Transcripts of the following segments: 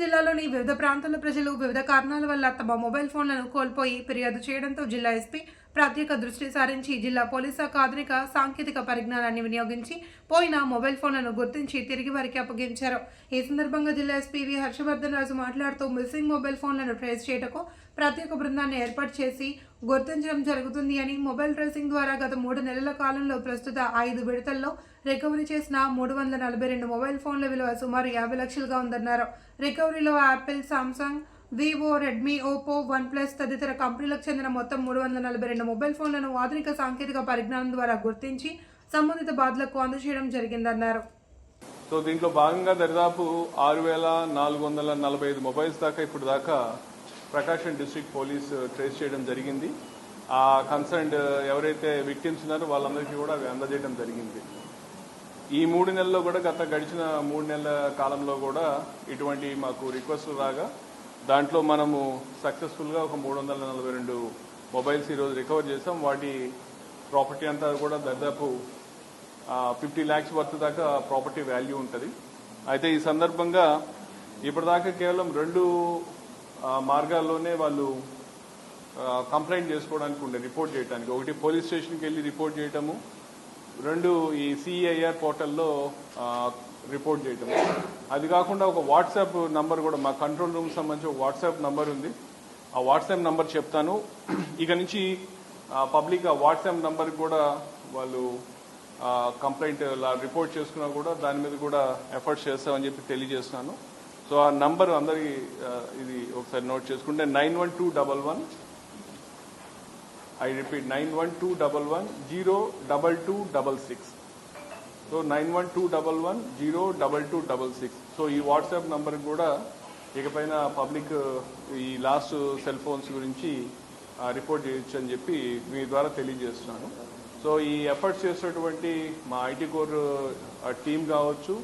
జిల్లాలోని వివిధ ప్రాంతాల ప్రజలు వివిధ కారణాల వల్ల తమ మొబైల్ ఫోన్లను కోల్పోయి ఫిర్యాదు చేయడంతో జిల్లా ఎస్పీ ప్రత్యేక దృష్టి సారించి జిల్లా పోలీసు శాఖ ఆధునిక సాంకేతిక పరిజ్ఞానాన్ని వినియోగించి పోయిన మొబైల్ ఫోన్లను గుర్తించి తిరిగి వారికి అప్పగించారు. ఈ సందర్భంగా జిల్లా ఎస్పీ వి హర్షవర్ధన్ రాజు మాట్లాడుతూ మిస్సింగ్ మొబైల్ ఫోన్లను ట్రేస్ చేయటకు ప్రత్యేక బృందాన్ని ఏర్పాటు చేసి గుర్తించడం జరుగుతుంది అని, మొబైల్ ట్రేసింగ్ ద్వారా గత 3 నెలల కాలంలో ప్రస్తుత 5 విడతల్లో రికవరీ చేసిన 342 మొబైల్ ఫోన్ల విలువ సుమారు 50 లక్షలుగా ఉందన్నారు. రికవరీలో Apple, Samsung, Vivo, Redmi, Oppo, OnePlus తదితర కంపెనీలకు చెందిన మొత్తం 342 మొబైల్ ఫోన్లను ఆధునిక సాంకేతిక పరిజ్ఞానం ద్వారా గుర్తించి సంబంధిత బాధ్యులకు అందజేయడం జరిగిందన్నారు. సో దీంట్లో భాగంగా దాదాపు 6,445 మొబైల్స్ దాకా ఇప్పుడు దాకా ప్రకాశం డిస్ట్రిక్ట్ పోలీస్ ట్రేస్ చేయడం జరిగింది. ఆ కన్సర్న్డ్ ఎవరైతే విక్టిమ్స్ ఉన్నారో వాళ్ళందరికీ కూడా అవి అందజేయడం జరిగింది. ఈ 3 నెలల్లో కూడా గడిచిన 3 నెలల కాలంలో కూడా ఇటువంటి మాకు రిక్వెస్ట్లు రాగా దాంట్లో మనము సక్సెస్ఫుల్గా ఒక 342 మొబైల్స్ ఈరోజు రికవర్ చేసాం. వాటి ప్రాపర్టీ అంతా కూడా దాదాపు 50 lakhs వర్త్ దాకా ప్రాపర్టీ వాల్యూ ఉంటుంది. అయితే ఈ సందర్భంగా ఇప్పటిదాకా కేవలం 2 మార్గాల్లోనే వాళ్ళు కంప్లైంట్ చేసుకోవడానికి ఉండే, రిపోర్ట్ చేయడానికి. ఒకటి పోలీస్ స్టేషన్కి వెళ్ళి రిపోర్ట్ చేయటము, 2 ఈ సిఐఆర్ పోర్టల్లో రిపోర్ట్ చేయటం. అది కాకుండా ఒక వాట్సాప్ నంబర్ కూడా మా కంట్రోల్ రూమ్ సంబంధించి ఒక వాట్సాప్ నంబర్ ఉంది. ఆ వాట్సాప్ నంబర్ చెప్తాను. ఇక నుంచి పబ్లిక్ ఆ వాట్సాప్ నంబర్కి కూడా వాళ్ళు కంప్లైంట్ రిపోర్ట్ చేసుకున్నా కూడా దాని మీద కూడా ఎఫర్ట్స్ చేస్తామని చెప్పి తెలియజేస్తున్నాను. సో ఆ నంబర్ అందరికీ ఇది ఒకసారి నోట్ చేసుకుంటే 91211, ఐ రిపీట్ 91211-02266. సో 91211-02266. సో ఈ వాట్సాప్ నంబర్ కూడా ఇకపైన పబ్లిక్ ఈ లాస్ట్ సెల్ ఫోన్స్ గురించి రిపోర్ట్ చేయొచ్చు అని చెప్పి మీ ద్వారా తెలియజేస్తున్నాను. సో ఈ ఎఫర్ట్స్ చేసినటువంటి మా ఐటీ కోర్ టీం కావచ్చు,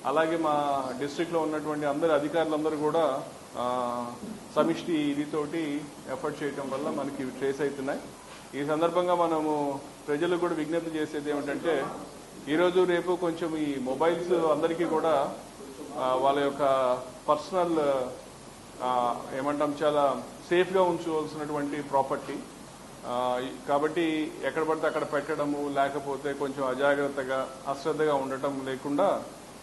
అలాగే మా డిస్ట్రిక్ట్లో ఉన్నటువంటి అందరు అధికారులందరూ కూడా సమిష్టి ఇదితోటి ఎఫర్ట్ చేయటం వల్ల మనకి ట్రేస్ అవుతున్నాయి. ఈ సందర్భంగా మనము ప్రజలకు కూడా విజ్ఞప్తి చేసేది ఏమిటంటే, ఈరోజు రేపు కొంచెం ఈ మొబైల్స్ అందరికీ కూడా వాళ్ళ యొక్క పర్సనల్ ఏమంటాం చాలా సేఫ్గా ఉంచుకోవాల్సినటువంటి ప్రాపర్టీ. కాబట్టి ఎక్కడ పడితే అక్కడ పెట్టడము, లేకపోతే కొంచెం అజాగ్రత్తగా అశ్రద్ధగా ఉండటం లేకుండా